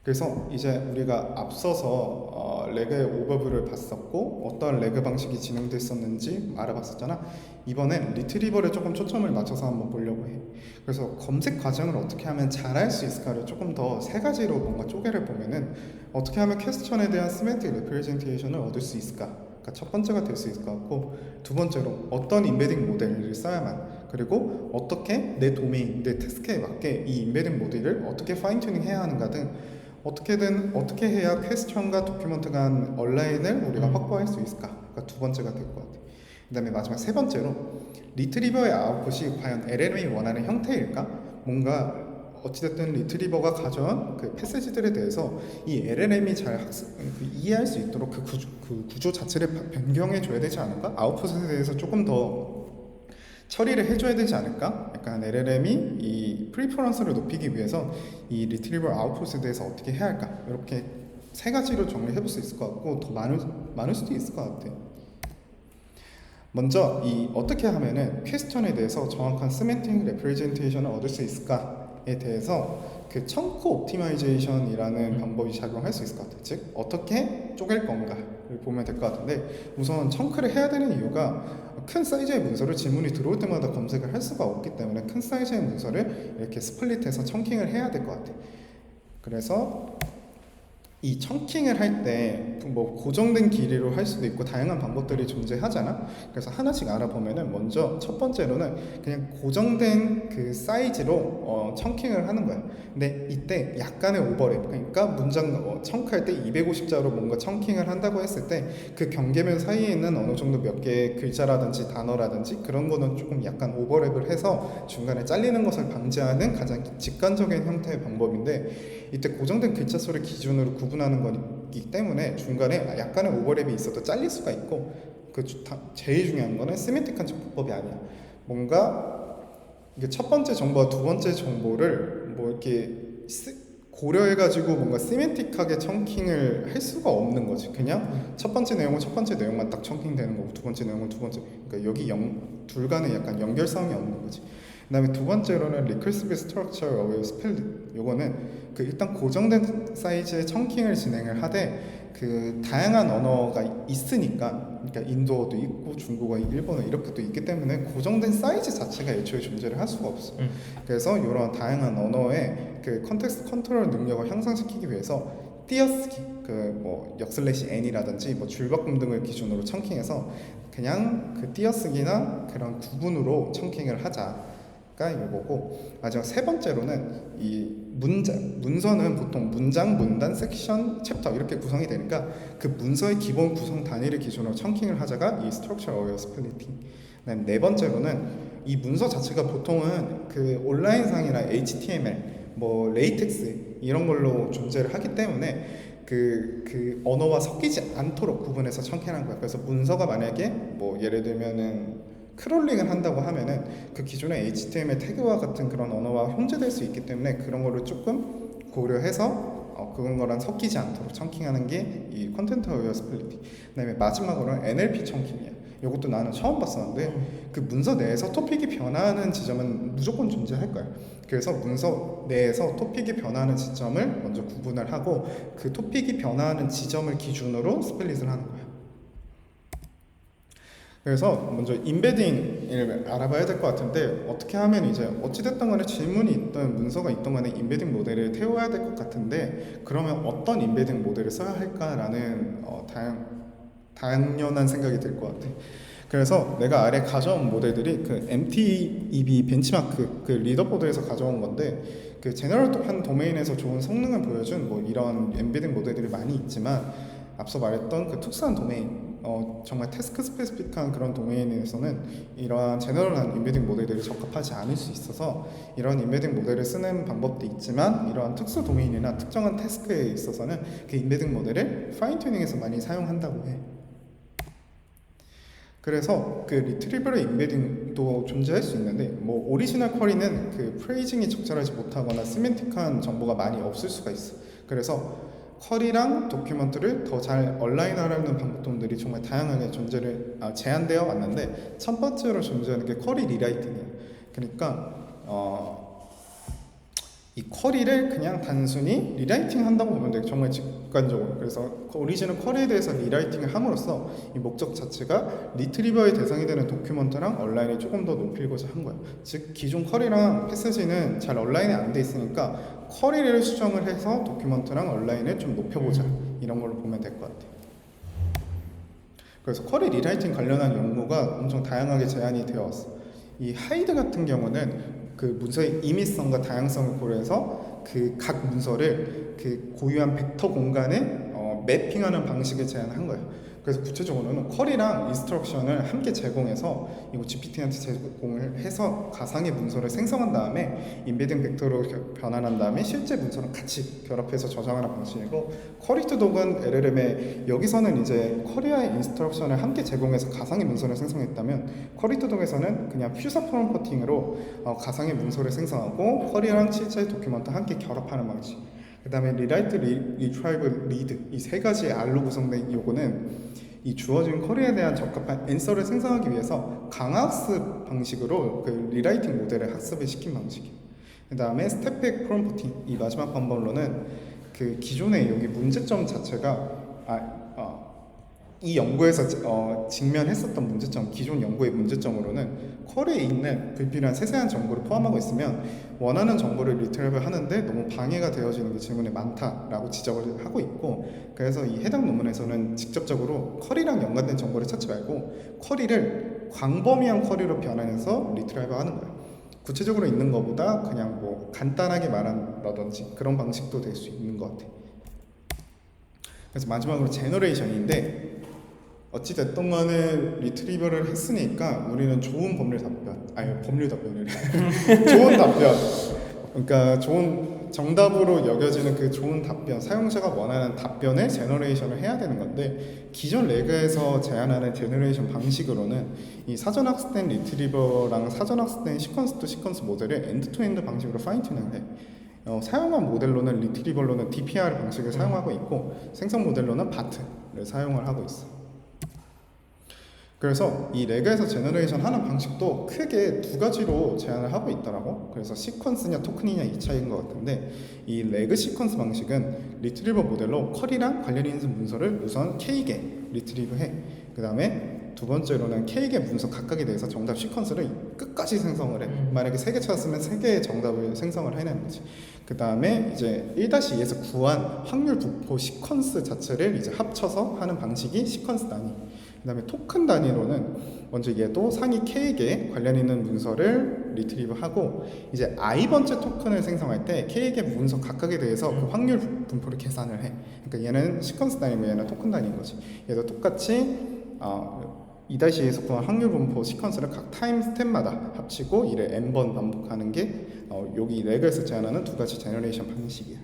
그래서 이제 우리가 앞서서 레그의 오버뷰를 봤었고 어떤 레그 방식이 진행됐었는지 알아봤었잖아. 이번엔 리트리버를 조금 초점을 맞춰서 한번 보려고 해. 그래서 검색 과정을 어떻게 하면 잘할 수 있을까를 조금 더 세 가지로 뭔가 쪼개를 보면은 어떻게 하면 퀘스천에 대한 시멘틱 레프레젠테이션을 얻을 수 있을까? 그러니까 첫 번째가 될 수 있을 것 같고, 두 번째로 어떤 인베딩 모델을 써야만, 그리고 어떻게 내 도메인, 내 태스크에 맞게 이 인베딩 모델을 어떻게 파인 튜닝 해야 하는가 등 어떻게든 어떻게 해야 퀘스천과 도큐먼트 간 온라인을 우리가 확보할 수 있을까?가 두 번째가 될 것 같아요. 그다음에 마지막 세 번째로 리트리버의 아웃풋이 과연 LLM이 원하는 형태일까? 뭔가 어찌됐든 리트리버가 가져온 그 패시지들에 대해서 이 LLM이 잘 이해할 수 있도록 그 구조 자체를 변경해 줘야 되지 않을까? 아웃풋에 대해서 조금 더 처리를 해줘야 되지 않을까? 약간 LLM이 이 프리퍼런스를 높이기 위해서 이 리트리버 아웃풋에 대해서 어떻게 해야 할까? 이렇게 세 가지로 정리해 볼 수 있을 것 같고 더 많을 수도 있을 것 같아요. 먼저 이 어떻게 하면은 퀘스천에 대해서 정확한 세멘틱 레프레젠테이션을 얻을 수 있을까에 대해서 그 청크 옵티마이제이션이라는 방법이 작용할 수 있을 것 같아요. 즉 어떻게 쪼갤 건가를 보면 될 것 같은데, 우선 청크를 해야 되는 이유가 큰 사이즈의 문서를 질문이 들어올 때마다 검색을 할 수가 없기 때문에 큰 사이즈의 문서를 이렇게 스플릿해서 청킹을 해야 될 것 같아요. 그래서 이 청킹을 할 때 뭐 고정된 길이로 할 수도 있고 다양한 방법들이 존재하잖아. 그래서 하나씩 알아보면은 먼저 첫 번째로는 그냥 고정된 그 사이즈로 청킹을 하는 거야. 근데 이때 약간의 오버랩, 그러니까 문장 청크할 때 250자로 뭔가 청킹을 한다고 했을 때 그 경계면 사이에 있는 어느 정도 몇 개의 글자라든지 단어라든지 그런 거는 조금 약간 오버랩을 해서 중간에 잘리는 것을 방지하는 가장 직관적인 형태의 방법인데, 이때 고정된 글자 수를 기준으로 구분하는 거기 때문에 중간에 약간의 오버랩이 있어도 잘릴 수가 있고, 제일 중요한 거는 시멘틱한 접근법이 아니야. 뭔가 이게 첫 번째 정보와 두 번째 정보를 뭐 이렇게 고려해가지고 뭔가 시멘틱하게 청킹을 할 수가 없는 거지. 그냥 첫 번째 내용은 첫 번째 내용만 딱 청킹되는 거고 두 번째 내용은 두 번째, 그러니까 여기 둘 간에 약간 연결성이 없는 거지. 그 다음에 두 번째로는 Recursive Structure Aware Split. 요거는 그 일단 고정된 사이즈의 청킹을 진행을 하되 그 다양한 언어가 있으니까, 그러니까 인도어도 있고 중국어, 일본어 이렇게 또 있기 때문에 고정된 사이즈 자체가 애초에 존재를 할 수가 없어. 그래서 이런 다양한 언어의 그 컨텍스트 컨트롤 능력을 향상시키기 위해서 띄어쓰기, 그 뭐 역슬래시 n이라든지 뭐 줄바꿈 등을 기준으로 청킹해서 그냥 그 띄어쓰기나 그런 구분으로 청킹을 하자가 이거고, 마지막 세 번째로는 이 문서는 보통 문장, 문단, 섹션, 챕터 이렇게 구성이 되니까 그 문서의 기본 구성 단위를 기준으로 청킹을 하자가 이 Structure Aware Splitting. 그다음에 네 번째로는 이 문서 자체가 보통은 그 온라인상이나 HTML, 뭐 레이텍스 이런 걸로 존재를 하기 때문에 그 언어와 섞이지 않도록 구분해서 청킹하는 거야. 그래서 문서가 만약에 뭐 예를 들면은 크롤링을 한다고 하면은 그 기존의 HTML 태그와 같은 그런 언어와 혼재될 수 있기 때문에 그런 거를 조금 고려해서 그런 거랑 섞이지 않도록 청킹하는 게 이 컨텐트 어웨어 스플리팅. 그다음에 마지막으로는 NLP 청킹이야. 이것도 나는 처음 봤었는데 그 문서 내에서 토픽이 변화하는 지점은 무조건 존재할 거야. 그래서 문서 내에서 토픽이 변화하는 지점을 먼저 구분을 하고 그 토픽이 변화하는 지점을 기준으로 스플릿을 하는 거야. 그래서 먼저 인베딩을 알아봐야 될 것 같은데, 어떻게 하면 이제 어찌됐든 간에 질문이 있든 문서가 있든 간에 인베딩 모델을 태워야 될 것 같은데, 그러면 어떤 인베딩 모델을 써야 할까라는 당연한 생각이 들 것 같아. 그래서 내가 아래 가져온 모델들이 그 MTEB 벤치마크 그 리더보드에서 가져온 건데, 그 제너럴한 도메인에서 좋은 성능을 보여준 뭐 이런 인베딩 모델들이 많이 있지만, 앞서 말했던 그 특수한 도메인, 정말 태스크 스페시픽한 그런 도메인에서는 이러한 제너럴한 인베딩 모델들이 적합하지 않을 수 있어서 이런 인베딩 모델을 쓰는 방법도 있지만, 이러한 특수 도메인이나 특정한 태스크에 있어서는 그 인베딩 모델을 파인 튜닝해서 많이 사용한다고 해. 그래서 그 리트리버의 인베딩도 존재할 수 있는데, 뭐 오리지널 쿼리는 그 프레이징이 적절하지 못하거나 시멘틱한 정보가 많이 없을 수가 있어. 그래서 쿼리랑 도큐먼트를 더 잘 얼라인하려는 방법들이 정말 다양하게 제한되어 왔는데, 첫 번째로 존재하는 게 쿼리 리라이팅이에요. 그러니까 이 쿼리를 그냥 단순히 리라이팅 한다고 보면 돼요. 정말 직관적으로. 그래서 오리지널 쿼리에 대해서 리라이팅을 함으로써 이 목적 자체가 리트리버의 대상이 되는 도큐먼트랑 온라인을 조금 더 높이고자 한 거예요. 즉 기존 쿼리랑 패스지는 잘 온라인에 안 돼 있으니까 쿼리를 수정을 해서 도큐먼트랑 온라인을 좀 높여보자, 이런 걸로 보면 될 것 같아요. 그래서 쿼리 리라이팅 관련한 연구가 엄청 다양하게 제안이 되어 왔어요. 이 하이드 같은 경우는 그 문서의 임의성과 다양성을 고려해서 그 각 문서를 그 고유한 벡터 공간에 매핑하는 방식을 제안한 거예요. 그래서 구체적으로는 쿼리랑 인스트럭션을 함께 제공해서 이거 GPT한테 제공을 해서 가상의 문서를 생성한 다음에 인베딩 벡터로 변환한 다음에 실제 문서랑 같이 결합해서 저장하는 방식이고, 쿼리 투 독은 LLM에 여기서는 이제 쿼리와 인스트럭션을 함께 제공해서 가상의 문서를 생성했다면, 쿼리 투 독에서는 그냥 퓨저 프롬프팅으로 가상의 문서를 생성하고 쿼리랑 실제 도큐먼트 함께 결합하는 방식. 그 다음에 리라이트, 리트라이브, 리드, 이 세 가지 R로 구성된 요거는 이 주어진 쿼리에 대한 적합한 앤서를 생성하기 위해서 강학습 방식으로 그 리라이팅 모델을 학습을 시킨 방식이에요. 그 다음에 스텝백 프롬프팅, 이 마지막 방법로는 그 기존의 여기 문제점 자체가 이 연구에서 직면했었던 문제점, 기존 연구의 문제점으로는 쿼리에 있는 불필요한 세세한 정보를 포함하고 있으면 원하는 정보를 리트리브 하는데 너무 방해가 되어지는 게 질문에 많다라고 지적을 하고 있고, 그래서 이 해당 논문에서는 직접적으로 쿼리랑 연관된 정보를 찾지 말고 쿼리를 광범위한 쿼리로 변환해서 리트리브 하는 거예요. 구체적으로 있는 것보다 그냥 뭐 간단하게 말한다든지 그런 방식도 될 수 있는 것 같아요. 그래서 마지막으로 제너레이션인데, 어찌됐든 간에 리트리버를 했으니까 우리는 좋은 법률 답변이래. 좋은 답변, 그러니까 좋은 정답으로 여겨지는 그 좋은 답변, 사용자가 원하는 답변을 제너레이션을 해야 되는 건데, 기존 레그에서 제안하는 제너레이션 방식으로는 이 사전 학습된 리트리버랑 사전 학습된 시퀀스 투 시퀀스 모델을 엔드 투 엔드 방식으로 파인 튜닝을 해. 사용한 모델로는 리트리버로는 DPR 방식을 사용하고 있고, 생성 모델로는 바트를 사용을 하고 있어. 그래서 이 레그에서 제너레이션 하는 방식도 크게 두 가지로 제안을 하고 있더라고. 그래서 시퀀스냐 토큰이냐 이 차이인 것 같은데, 이 레그 시퀀스 방식은 리트리버 모델로 쿼리랑 관련 있는 문서를 우선 K개 리트리브해. 그 다음에 두 번째로는 K개 문서 각각에 대해서 정답 시퀀스를 끝까지 생성을 해. 만약에 3개 찾았으면 3개의 정답을 생성을 해내는 거지. 그 다음에 이제 1-2에서 구한 확률 분포 시퀀스 자체를 이제 합쳐서 하는 방식이 시퀀스 단위. 그 다음에 토큰 단위로는 먼저 얘도 상위 K개 관련 있는 문서를 리트리브하고, 이제 I번째 토큰을 생성할 때 K개 문서 각각에 대해서 그 확률 분포를 계산을 해. 그러니까 얘는 시퀀스 단위고 얘는 토큰 단위인 거지. 얘도 똑같이 2-2에서 구한 확률 분포 시퀀스를 각 타임 스텝마다 합치고 이를 n번 반복하는 게 여기 레그에서 제안하는 두 가지 제너레이션 방식이에요.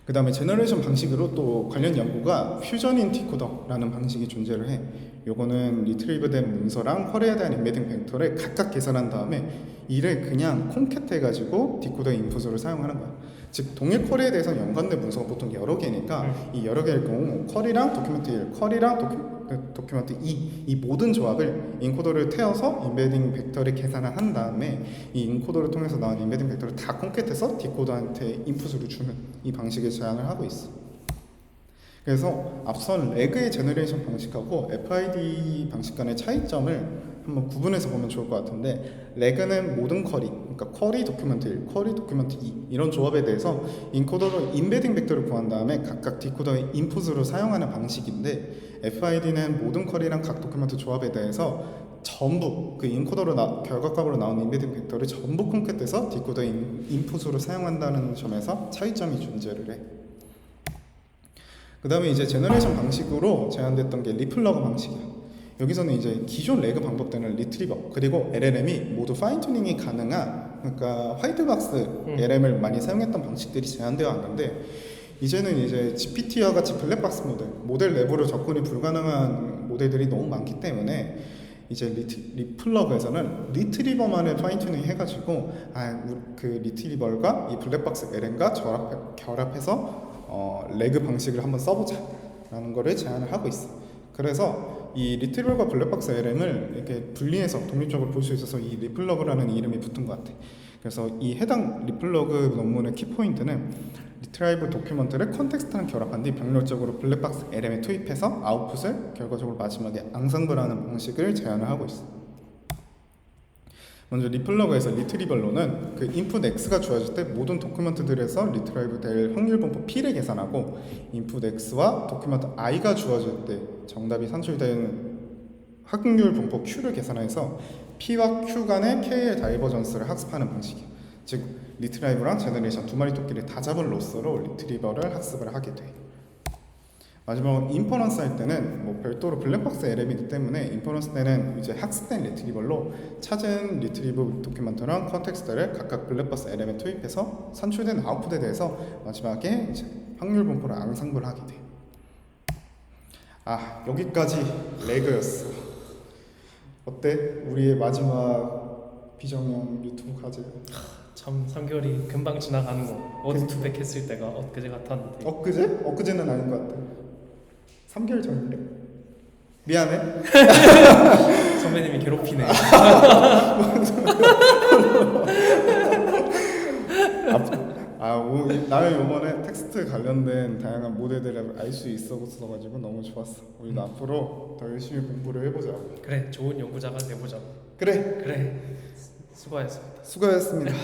그 다음에 제너레이션 방식으로 또 관련 연구가 퓨전인 디코더라는 방식이 존재를 해. 요거는 리트리브된 문서랑 쿼리에 대한 인베딩 벡터를 각각 계산한 다음에 이를 그냥 콘캣 해가지고 디코더 인풋으로 사용하는 거야. 즉 동일 쿼리에 대해서 연관된 문서가 보통 여러 개니까 이 여러 개일 경우 쿼리랑 도큐멘트 1, 쿼리랑 도큐멘트 2, 이 모든 조합을 인코더를 태워서 인베딩 벡터를 계산을 한 다음에 이 인코더를 통해서 나온 인베딩 벡터를 다 콘캣해서 디코더한테 인풋으로 주는 이 방식을 제안을 하고 있어. 그래서 앞선 레그의 제너레이션 방식하고 FID 방식 간의 차이점을 한번 구분해서 보면 좋을 것 같은데, 레그는 모든 쿼리, 그러니까 쿼리 도큐멘트 1, 쿼리 도큐멘트 2 이런 조합에 대해서 인코더로 인베딩 벡터를 구한 다음에 각각 디코더의 인풋으로 사용하는 방식인데, FID는 모든 쿼리랑 각 도큐멘트 조합에 대해서 전부 그 인코더로 결과값으로 나온 인베딩 벡터를 전부 콘캣해서 디코더의 인풋으로 사용한다는 점에서 차이점이 존재를 해. 그 다음에 이제 제너레이션 방식으로 제안됐던 게 리플러그 방식이야. 여기서는 이제 기존 레그 방법들은 리트리버 그리고 LLM이 모두 파인 튜닝이 가능한, 그러니까 화이트박스 LLM을 많이 사용했던 방식들이 제한되어 왔는데, 이제는 이제 GPT와 같이 블랙박스 모델 내부로 접근이 불가능한 모델들이 너무 많기 때문에 이제 리플러그에서는 리트리버만을 파인 튜닝 해가지고 그 리트리버가 이 블랙박스 LLM과 결합해서 레그 방식을 한번 써보자 라는 거를 제안을 하고 있어. 그래서 이 리트리버가 블랙박스 LLM을 이렇게 분리해서 독립적으로 볼 수 있어서 이 리플러그라는 이름이 붙은 것 같아. 그래서 이 해당 리플러그 논문의 키포인트는 리트라이브 도큐먼트를 컨텍스트랑 결합한 뒤 병렬적으로 블랙박스 LM에 투입해서 아웃풋을 결과적으로 마지막에 앙상블하는 방식을 제안을 하고 있어. 먼저 리플러그에서 리트리벌로는 그 인풋 X가 주어질 때 모든 도큐먼트들에서 리트라이브 될 확률 분포 P를 계산하고 인풋 X와 도큐먼트 I가 주어질 때 정답이 산출되는 확률 분포 Q를 계산해서 P와 Q 간의 K의 다이버전스를 학습하는 방식이야. 즉 리트라이브랑 제너레이션 두 마리 토끼를 다 잡은 로서로 리트리버를 학습을 하게 돼. 마지막으로 인퍼런스 할 때는 뭐 별도로 블랙박스 LM이기 때문에 인퍼런스 때는 이제 학습된 리트리버로 찾은 리트리브 도큐먼트랑 컨텍스트를 각각 블랙박스 LM에 투입해서 산출된 아웃풋에 대해서 마지막에 이제 확률 분포를 앙상블하게 돼. 아 여기까지 레그였어. 어때? 우리의 마지막 비정형 유튜브 과제. 참 3개월이 금방 지나가는 거. 워드투백 했을 때가 엊그제 같았는데. 엊그제? 엊그제는 아닌 것 같아. 3개월 전인데. 미안해. 선배님이 괴롭히네. 나는 이번에 텍스트 관련된 다양한 모델들을 알 수 있어가지고 너무 좋았어. 우리도 앞으로 더 열심히 공부를 해보자. 그래, 좋은 연구자가 돼보자. 그래. 그래, 수고하셨습니다. 수고하셨습니다.